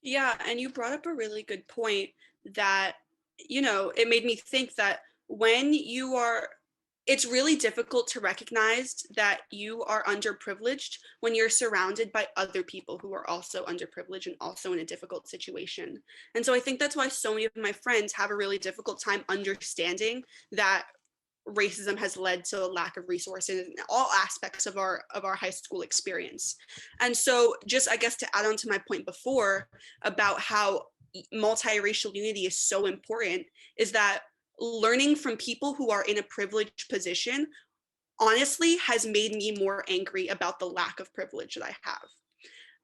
Yeah, and you brought up a really good point that, it made me think that when you are, it's really difficult to recognize that you are underprivileged when you're surrounded by other people who are also underprivileged and also in a difficult situation. And so I think that's why so many of my friends have a really difficult time understanding that racism has led to a lack of resources in all aspects of our high school experience. And so just I guess to add on to my point before about how multiracial unity is so important is that learning from people who are in a privileged position honestly has made me more angry about the lack of privilege that I have.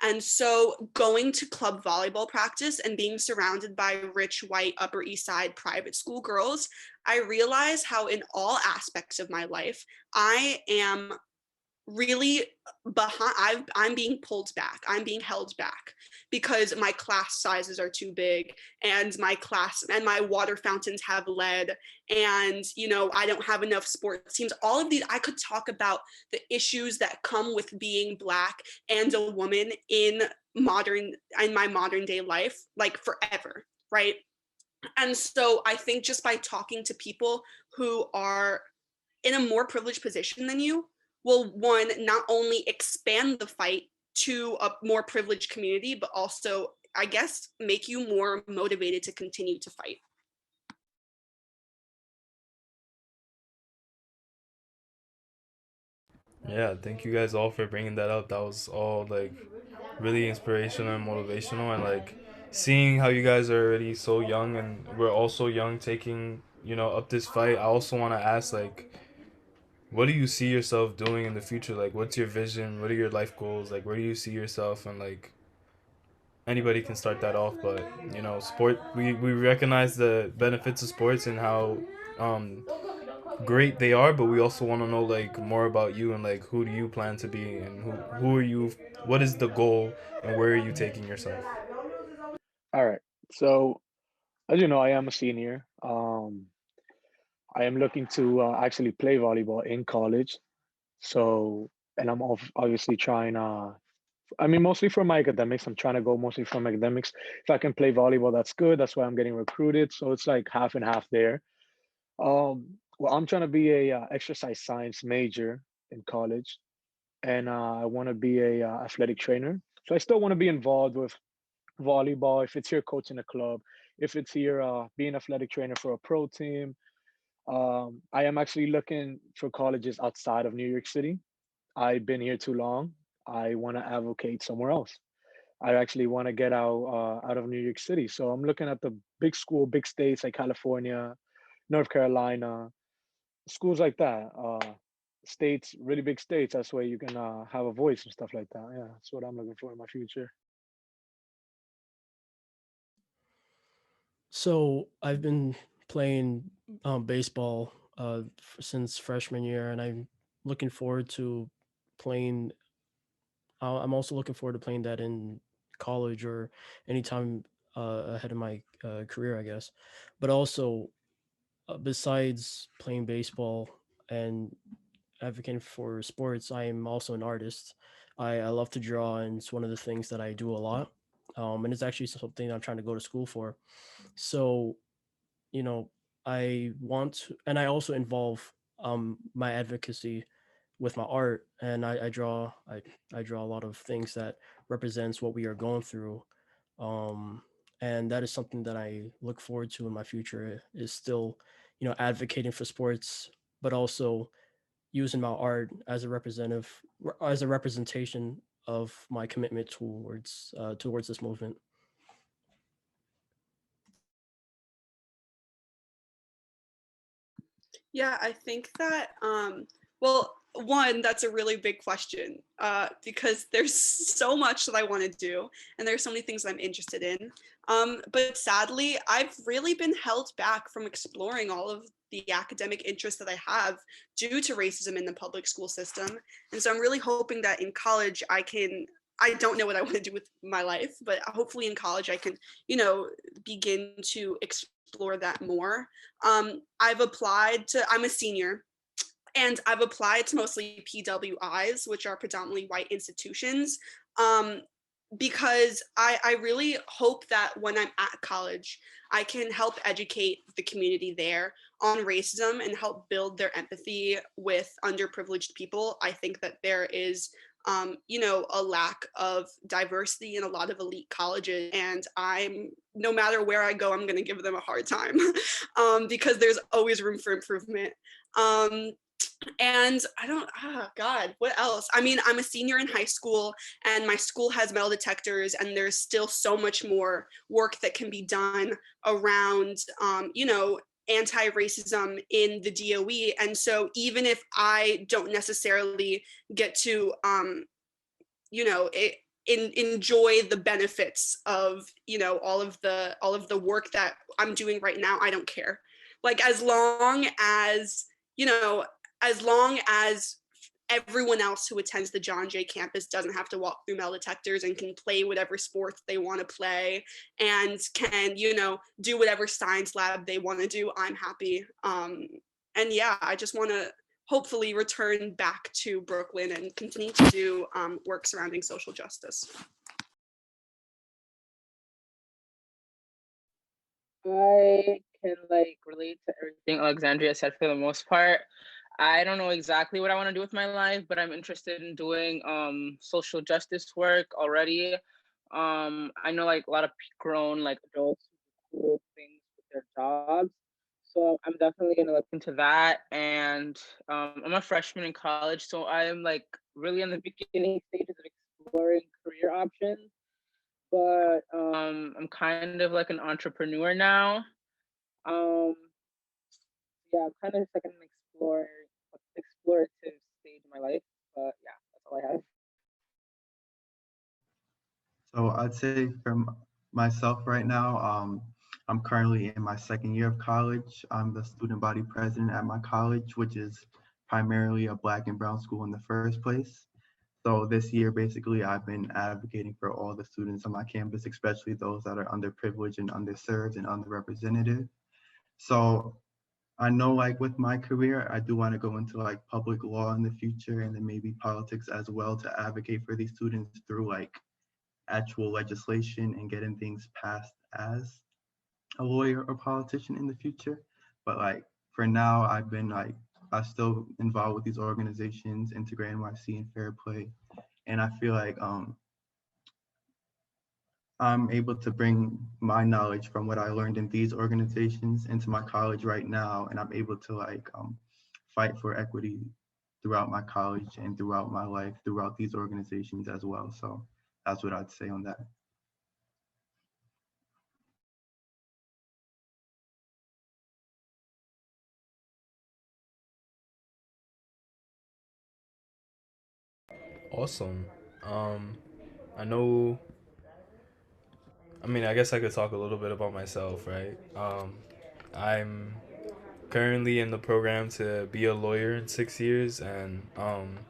And so going to club volleyball practice and being surrounded by rich, white, Upper East Side private school girls, I realize how in all aspects of my life, I am really behind. I'm being pulled back. I'm being held back because my class sizes are too big, and my water fountains have lead, and I don't have enough sports teams. All of these, I could talk about the issues that come with being Black and a woman in my modern day life, like forever, right? And so I think just by talking to people who are in a more privileged position than you will, one, not only expand the fight to a more privileged community, but also, I guess, make you more motivated to continue to fight. Yeah, thank you guys all for bringing that up. That was all like really inspirational and motivational, and like seeing how you guys are already so young and we're also young taking, up this fight. I also want to ask, like, what do you see yourself doing in the future? Like, what's your vision? What are your life goals? Like, where do you see yourself? And like, anybody can start that off, but sport, we recognize the benefits of sports and how um great they are, but we also want to know like more about you and like who do you plan to be and who are you, what is the goal and where are you taking yourself? All right. So, as you know, I am a senior. I am looking to actually play volleyball in college. So, and I'm obviously trying, I mean, mostly for my academics. I'm trying to go mostly from academics. If I can play volleyball, that's good. That's why I'm getting recruited. So it's like half and half there. Well, I'm trying to be a exercise science major in college, and I want to be a athletic trainer. So I still want to be involved with volleyball. If it's here coaching a club, if it's here being athletic trainer for a pro team. I am actually looking for colleges outside of New York City. I've been here too long. I want to advocate somewhere else. I actually want to get out of New York City. So I'm looking at the big states like California, North Carolina, schools like that. States, really big states. That's where you can have a voice and stuff like that. Yeah, that's what I'm looking for in my future. So I've been playing baseball since freshman year, and I'm looking forward to playing. I'm also looking forward to playing that in college or anytime ahead of my career, I guess. But also, besides playing baseball and advocating for sports, I am also an artist. I love to draw, and it's one of the things that I do a lot. And it's actually something I'm trying to go to school for. So, you know, I want to, and I also involve my advocacy with my art, and I draw a lot of things that represents what we are going through. Um, and that is something that I look forward to in my future is still, advocating for sports, but also using my art as as a representation of my commitment towards this movement. Yeah, I think that, well, one, that's a really big question because there's so much that I want to do, and there's so many things that I'm interested in. But sadly, I've really been held back from exploring all of the academic interests that I have due to racism in the public school system. And so I'm really hoping that in college I don't know what I want to do with my life, but hopefully in college I can, begin to explore that more. I'm a senior, and I've applied to mostly PWIs, which are predominantly white institutions, because I really hope that when I'm at college, I can help educate the community there on racism and help build their empathy with underprivileged people. I think that there is a lack of diversity in a lot of elite colleges, and no matter where I go, I'm going to give them a hard time because there's always room for improvement. And I don't, God, what else? I mean, I'm a senior in high school, and my school has metal detectors, and there's still so much more work that can be done around, anti-racism in the DOE. And so even if I don't necessarily get to, enjoy the benefits of, all of the work that I'm doing right now, I don't care. Like, as long as, as long as everyone else who attends the John Jay campus doesn't have to walk through metal detectors and can play whatever sports they want to play and can, you know, do whatever science lab they want to do, I'm happy. And yeah, I just want to hopefully return back to Brooklyn and continue to do work surrounding social justice. I can like relate to everything Alexandria said for the most part. I don't know exactly what I want to do with my life, but I'm interested in doing social justice work already. I know like a lot of grown like adults who do cool things with their jobs. So I'm definitely gonna look into that. And I'm a freshman in college, so I'm like really in the beginning stages of exploring career options. But I'm kind of like an entrepreneur now. Um, yeah, I'm kind of just like an explorative stage in my life. But yeah, that's all I have. So I'd say from myself right now, I'm currently in my second year of college. I'm the student body president at my college, which is primarily a Black and brown school in the first place. So this year, basically, I've been advocating for all the students on my campus, especially those that are underprivileged and underserved and underrepresented. So I know like with my career, I do want to go into like public law in the future and then maybe politics as well to advocate for these students through like actual legislation and getting things passed as a lawyer or politician in the future. But like for now, I've been like, I'm still involved with these organizations, Integrate NYC and Fair Play. And I feel like I'm able to bring my knowledge from what I learned in these organizations into my college right now. And I'm able to like fight for equity throughout my college and throughout my life, throughout these organizations as well. So that's what I'd say on that. Awesome. I know. I mean, I guess I could talk a little bit about myself, right? I'm currently in the program to be a lawyer in 6 years, and I'm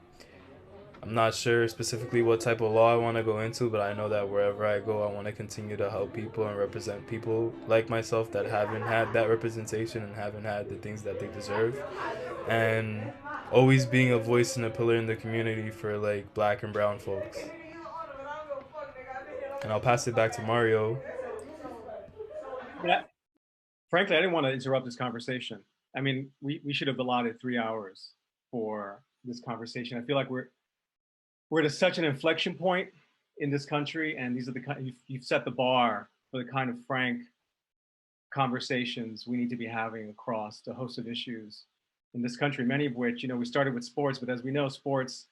not sure specifically what type of law I want to go into, but I know that wherever I go, I want to continue to help people and represent people like myself that haven't had that representation and haven't had the things that they deserve. And always being a voice and a pillar in the community for like Black and brown folks. And I'll pass it back to Mario. Yeah, frankly, I didn't want to interrupt this conversation. I mean, we should have allotted 3 hours for this conversation. I feel like we're at such an inflection point in this country, and these are the kind you've set the bar for the kind of frank conversations we need to be having across a host of issues in this country. Many of which, you know, we started with sports, but as we know, sports.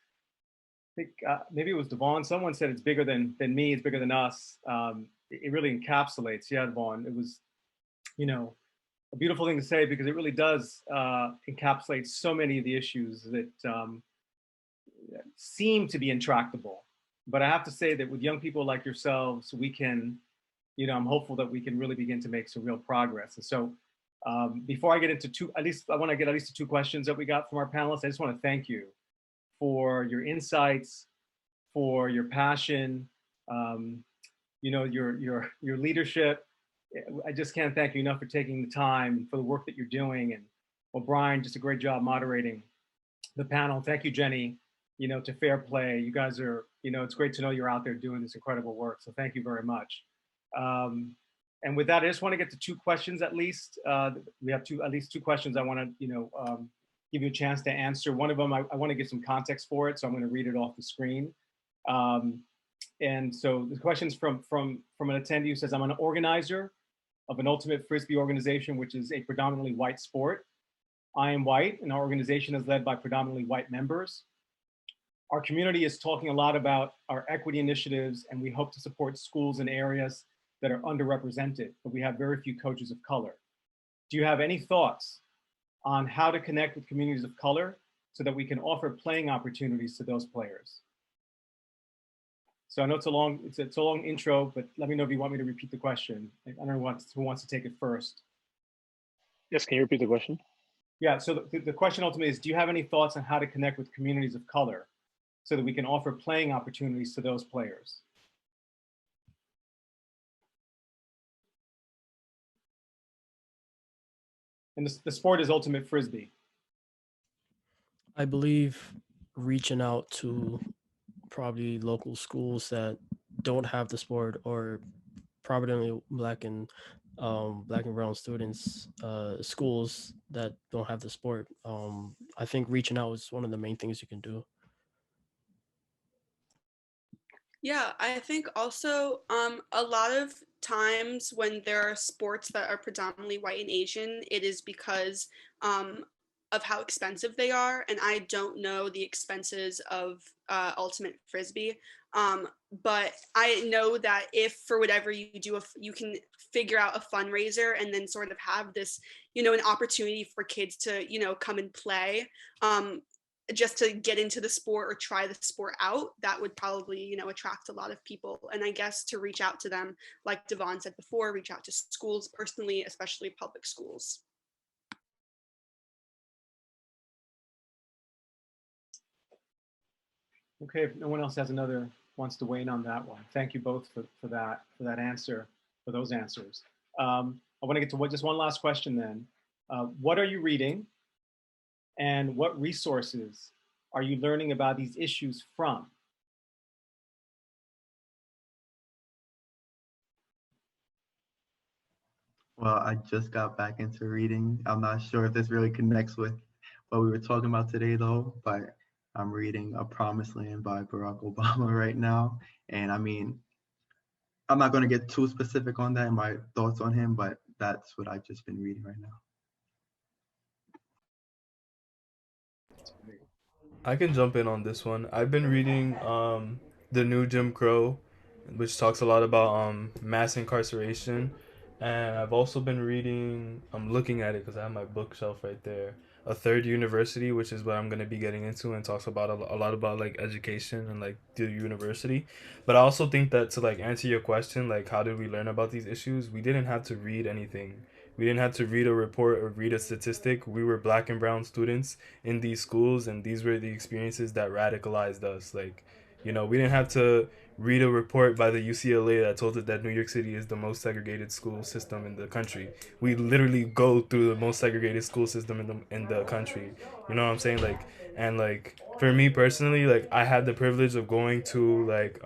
I think maybe it was Devon. Someone said it's bigger than me. It's bigger than us. It really encapsulates. Yeah, Devon. It was, you know, a beautiful thing to say because it really does encapsulate so many of the issues that seem to be intractable. But I have to say that with young people like yourselves, we can, you know, I'm hopeful that we can really begin to make some real progress. And so before I get into I want to get at least two questions that we got from our panelists. I just want to thank you for your insights, for your passion, you know, your leadership. I just can't thank you enough for taking the time for the work that you're doing. And Obrian, just a great job moderating the panel. Thank you, Jenny, you know, to Fair Play. You guys are, you know, it's great to know you're out there doing this incredible work. So thank you very much. And with that, I just want to get to two questions at least. We have at least two questions I want to, you know, give you a chance to answer. One of them, I want to give some context for it, so I'm going to read it off the screen. And so the question's from an attendee who says, I'm an organizer of an ultimate Frisbee organization, which is a predominantly white sport. I am white, and our organization is led by predominantly white members. Our community is talking a lot about our equity initiatives, and we hope to support schools in areas that are underrepresented, but we have very few coaches of color. Do you have any thoughts on how to connect with communities of color so that we can offer playing opportunities to those players? So I know it's a long intro, but let me know if you want me to repeat the question. I don't know who wants to take it first. Yes, can you repeat the question? Yeah, so the question ultimately is, do you have any thoughts on how to connect with communities of color so that we can offer playing opportunities to those players? And the sport is ultimate frisbee. I believe reaching out to probably local schools that don't have the sport, or predominantly black and brown students, schools that don't have the sport. I think reaching out is one of the main things you can do. Yeah, I think also a lot of times when there are sports that are predominantly white and Asian, it is because um, of how expensive they are. And I don't know the expenses of Ultimate Frisbee. Um, but I know that if for whatever you do, if you can figure out a fundraiser and then sort of have this, an opportunity for kids to, come and play. Just to get into the sport or try the sport out, that would probably, attract a lot of people. And I guess to reach out to them, like Devon said before, reach out to schools personally, especially public schools. Okay, if no one else wants to weigh in on that one. Thank you both for that answer, for those answers. I want to get to just one last question then. What are you reading, and what resources are you learning about these issues from? Well, I just got back into reading. I'm not sure if this really connects with what we were talking about today, though, but I'm reading A Promised Land by Barack Obama right now. And I mean, I'm not going to get too specific on that and my thoughts on him, but that's what I've just been reading right now. I can jump in on this one. I've been reading The New Jim Crow, which talks a lot about mass incarceration. And I've also been reading, I'm looking at it because I have my bookshelf right there, A Third University, which is what I'm going to be getting into, and talks about a lot about like education and like the university. But I also think that to like answer your question, like how did we learn about these issues, we didn't have to read anything. We didn't have to read a report or read a statistic. We were black and brown students in these schools, and these were the experiences that radicalized us. Like, we didn't have to read a report by the UCLA that told us that New York City is the most segregated school system in the country. We literally go through the most segregated school system in the country. You know what I'm saying? Like, and like for me personally, like I had the privilege of going to like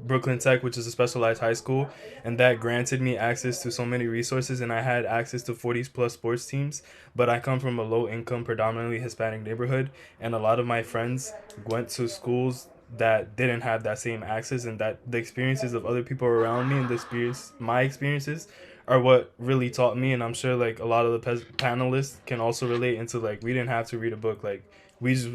Brooklyn Tech, which is a specialized high school, and that granted me access to so many resources, and I had access to 40 plus sports teams. But I come from a low income, predominantly Hispanic neighborhood, and a lot of my friends went to schools that didn't have that same access, and that the experiences of other people around me and my experiences are what really taught me. And I'm sure like a lot of the panelists can also relate into like we didn't have to read a book. Like we just,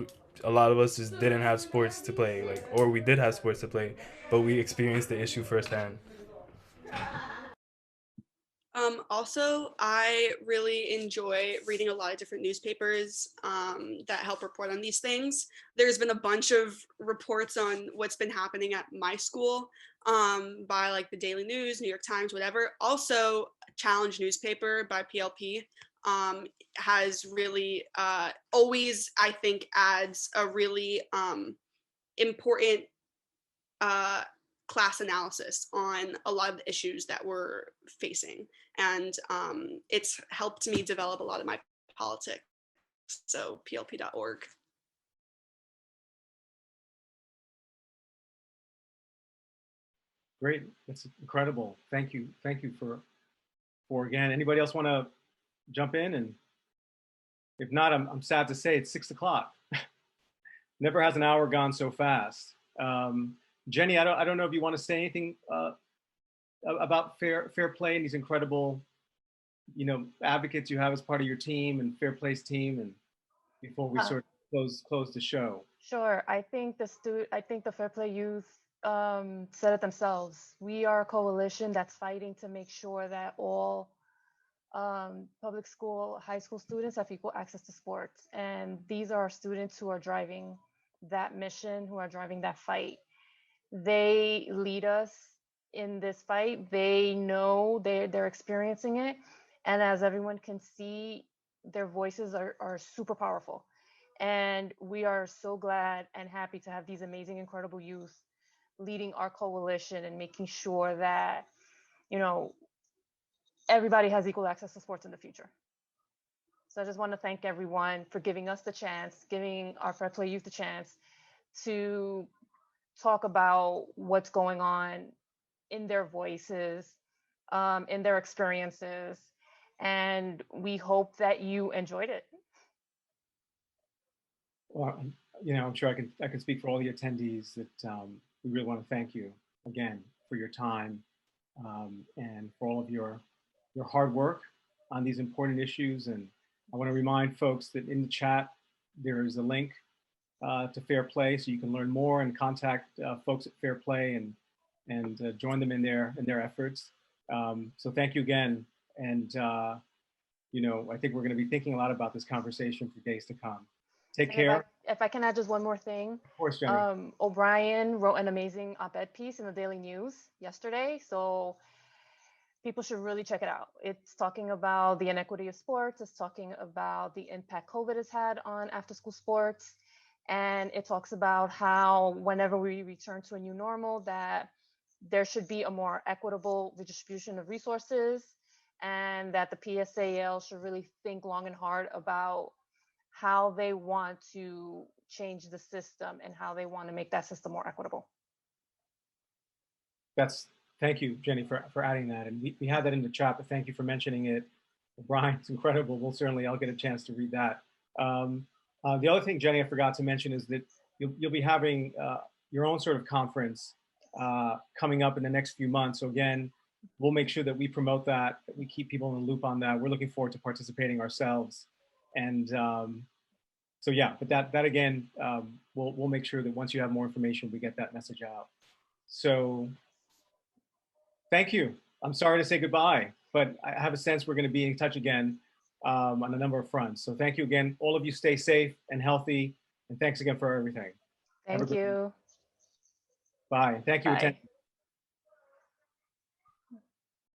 a lot of us just didn't have sports to play, like, or we did have sports to play, but we experienced the issue firsthand. Also, I really enjoy reading a lot of different newspapers that help report on these things. There's been a bunch of reports on what's been happening at my school by like the Daily News, New York Times, whatever. Also, Challenge newspaper by PLP has really always, I think, adds a really important class analysis on a lot of the issues that we're facing. And it's helped me develop a lot of my politics. So plp.org. Great, that's incredible. Thank you for again. Anybody else want to jump in? And if not, I'm sad to say it's 6 o'clock. Never has an hour gone so fast. Jenny, I don't know if you want to say anything about fair play and these incredible, advocates you have as part of your team and Fair Play's team, and before we sort of close the show. Sure. I think the Fair Play youth said it themselves. We are a coalition that's fighting to make sure that all public school, high school students have equal access to sports. And these are our students who are driving that mission, who are driving that fight. They lead us in this fight. They know they're experiencing it. And as everyone can see, their voices are super powerful. And we are so glad and happy to have these amazing, incredible youth leading our coalition and making sure that, you know, everybody has equal access to sports in the future. So I just want to thank everyone for giving us the chance, giving our Fair Play youth the chance to talk about what's going on in their voices, in their experiences. And we hope that you enjoyed it. Well, you know, I'm sure I can speak for all the attendees that we really want to thank you again for your time and for all of your hard work on these important issues. And I want to remind folks that in the chat there is a link to Fair Play, so you can learn more and contact folks at Fair Play and join them in their efforts. So thank you again, and you know, I think we're going to be thinking a lot about this conversation for days to come. Take care. If I can add just one more thing. Of course, Jenny. Obrian wrote an amazing op-ed piece in the Daily News yesterday, so people should really check it out. It's talking about the inequity of sports. It's talking about the impact COVID has had on after-school sports. And it talks about how whenever we return to a new normal, that there should be a more equitable redistribution of resources, and that the PSAL should really think long and hard about how they want to change the system and how they want to make that system more equitable. Thank you, Jenny, for adding that. And we had that in the chat, but thank you for mentioning it. Brian, it's incredible. I'll get a chance to read that. The other thing, Jenny, I forgot to mention is that you'll be having your own sort of conference coming up in the next few months. So again, we'll make sure that we promote that we keep people in the loop on that. We're looking forward to participating ourselves. And so yeah, but that again, we'll make sure that once you have more information, we get that message out. So thank you. I'm sorry to say goodbye, but I have a sense we're going to be in touch again on a number of fronts. So thank you again. All of you stay safe and healthy. And thanks again for everything. Thank you. Bye. Thank you. Bye.